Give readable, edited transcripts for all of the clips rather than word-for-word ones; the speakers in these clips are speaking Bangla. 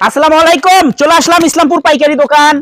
আসসালামু আলাইকুম। চলে আসলাম ইসলামপুর পাইকারি দোকান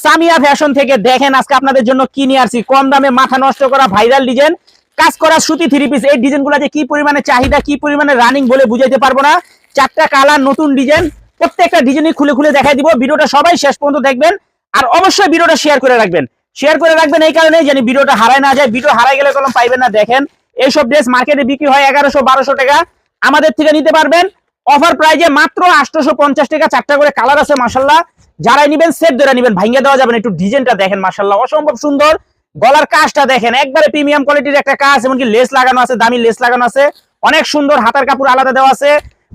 সামিয়া ফ্যাশন থেকে। দেখেন আজকে আপনাদের জন্য কি নিয়ে আসছি। কম দামে মাথা নষ্ট করা ভাইরাল ডিজাইন, কাজ করা সুতি থ্রি পিস। এই ডিজাইনগুলো যে কি পরিমাণে চাহিদা, কি পরিমাণে রানিং বলে বুঝাইতে পারবো না। চারটা কালার, নতুন ডিজাইন, প্রত্যেকটা ডিজাইনই খুলে খুলে দেখাই দিব। ভিডিওটা সবাই শেষ পর্যন্ত দেখবেন, আর অবশ্যই ভিডিওটা শেয়ার করে রাখবেন। শেয়ার করে রাখবেন এই কারণে যেন ভিডিওটা হারায় না যায়। ভিডিও হারাই গেলে কলম পাইবেন না। দেখেন এইসব ড্রেস মার্কেটে বিক্রি হয় 1100-1200 টাকা, আমাদের থেকে নিতে পারবেন অফার প্রাইজে মাত্র 850 টাকা। চারটা করে কালার আছে মাশাআল্লাহ। যারাই নেবেন সেট ধরে নেবেন, ভাঙিয়ে দেওয়া যাবে না। একটু ডিজাইনটা দেখেন মাশাআল্লাহ, অসম্ভব সুন্দর। গলার কাজটা দেখেন, একবারে প্রিমিয়াম কোয়ালিটির একটা কাজ, এমনকি লেস লাগানো আছে, দামি লেস লাগানো আছে, অনেক সুন্দর। হাতার কাপড় আলাদা দেওয়া আছে।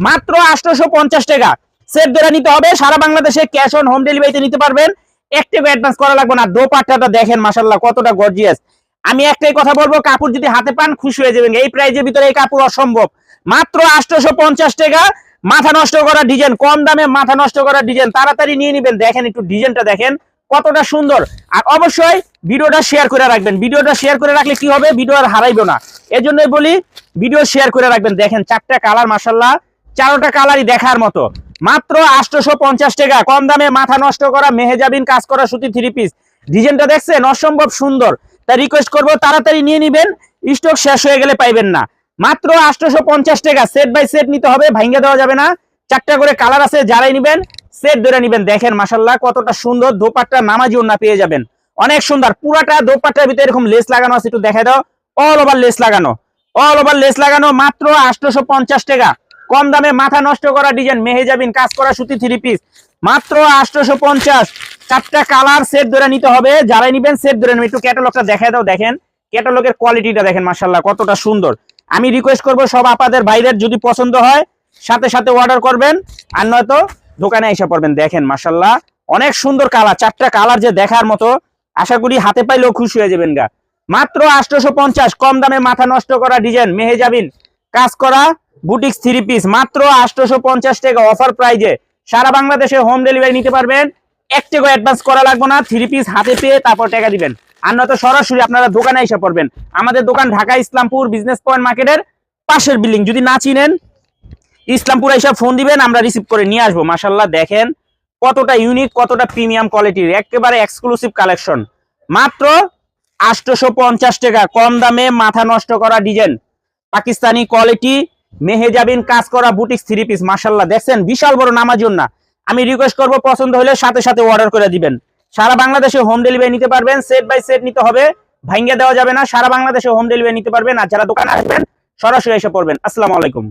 মাত্র 850 টাকা। সেট ধরে নিতে হবে। সারা বাংলাদেশে ক্যাশ অন হোম ডেলিভারিতে নিতে পারবেন। একটাও অ্যাডভান্স করা লাগবে না। দোপাট্টাটা দেখেন মাশাআল্লাহ কতটা গর্জিয়াস। আমি একটাই কথা বলবো, কাপড় যদি হাতে পান খুশি হয়ে যাবেন। এই প্রাইজের ভিতরে এই কাপড় অসম্ভব। মাত্র 850 টাকা। মাথা নষ্ট করা ডিজাইন, কম দামে মাথা নষ্ট করা ডিজাইন, তাড়াতাড়ি নিয়ে নেবেন। দেখেন একটু ডিজাইনটা দেখেন কতটা সুন্দর। আর অবশ্যই ভিডিওটা শেয়ার করে রাখবেন। ভিডিওটা শেয়ার করে রাখলে কি হবে, ভিডিও আর হারাইবো না। এজন্যই বলি ভিডিও শেয়ার করে রাখবেন। দেখেন চারটা কালার মাশাআল্লাহ, চারোটা কালারই দেখার মতো। মাত্র 850 টাকা। কম দামে মাথা নষ্ট করা মেহেজাবিন কাজ করা সুতি থ্রি পিস। ডিজাইনটা দেখছেন অসম্ভব সুন্দর। তাই রিকোয়েস্ট করবো তাড়াতাড়ি নিয়ে নেবেন, স্টক শেষ হয়ে গেলে পাইবেন না। মাত্র 850 টাকা। সেট বাই সেট নিতে হবে, ভাঙ্গা দেওয়া যাবে না। চারটা করে কালার আছে, যারাই নেবেন সেট ধরে নেবেন। দেখেন মাশাআল্লাহ কতটা সুন্দর। দোপাট্টা নামাজি ওন্না পেয়ে যাবেন, অনেক সুন্দর। পুরাটা দোপাট্টার ভিতরে এরকম লেস লাগানো আছে, একটু দেখা দাও। অল ওভার লেস লাগানো, অল ওভার লেস লাগানো। মাত্র 850 টাকা। কম দামে মাথা নষ্ট করা ডিজাইন, মেহেজাবিন কাজ করা সুতি থ্রি পিস, মাত্র 850। চারটা কালার সেট ধরে নিতে হবে, যারাই নেবেন সেট ধরে নেবেন। একটু ক্যাটালগটা দেখা দাও। দেখেন ক্যাটালগের কোয়ালিটিটা দেখেন মাশাআল্লাহ কতটা সুন্দর। আমি রিকোয়েস্ট করবো সব আপনাদের ভাইদের যদি পছন্দ হয় সাথে সাথে অর্ডার করবেন, আর নয়তো দোকানে এসে পড়বেন। দেখেন মাশাআল্লাহ অনেক সুন্দর কালার, চারটা কালার যে দেখার মতো। আশা করি হাতে পাইলেও খুশি হয়ে যাবেন গা। মাত্র 850। কম দামে মাথা নষ্ট করা ডিজাইন, মেহেজাবিন কাজ করা বুটিক্স থ্রি পিস, মাত্র 850 টাকা অফার প্রাইজে। সারা বাংলাদেশে হোম ডেলিভারি নিতে পারবেন। এক টাকা অ্যাডভান্স করা লাগবে না। থ্রি পিস হাতে পেয়ে তারপর টাকা দিবেন, আর নয়তো সরাসরি আপনারা দোকানে এসে পড়বেন। আমাদের দোকান ঢাকা ইসলামপুর বিজনেস পয়েন্ট মার্কেটের পাশের বিল্ডিং। যদি না চিনেন ইসলামপুর এসে ফোন দিবেন, আমরা রিসিভ করে নিয়ে আসবো। মাশাআল্লাহ দেখেন কতটা ইউনিক, কতটা প্রিমিয়াম কোয়ালিটির, একেবারে এক্সক্লুসিভ কালেকশন। মাত্র 850 টাকা। কম দামে মাথা নষ্ট করা ডিজাইন, পাকিস্তানি কোয়ালিটি, মেহেজাবিন কাজ করা বুটিক্স থ্রি পিস। মাশাআল্লাহ দেখছেন বিশাল বড় নামাজি ওন্না। আমি রিকোয়েস্ট করবো পছন্দ হলে সাথে সাথে অর্ডার করে দিবেন। সারা বাংলাদেশে হোম ডেলিভারি নিতে পারবেন। সেট বাই সেট নিতে হবে, ভাঙ্গা দেওয়া যাবে না। সারা বাংলাদেশে হোম ডেলিভারি নিতে পারবেন। আর যারা দোকানে আসবেন সরাসরি এসে পড়বেন। আসসালামু আলাইকুম।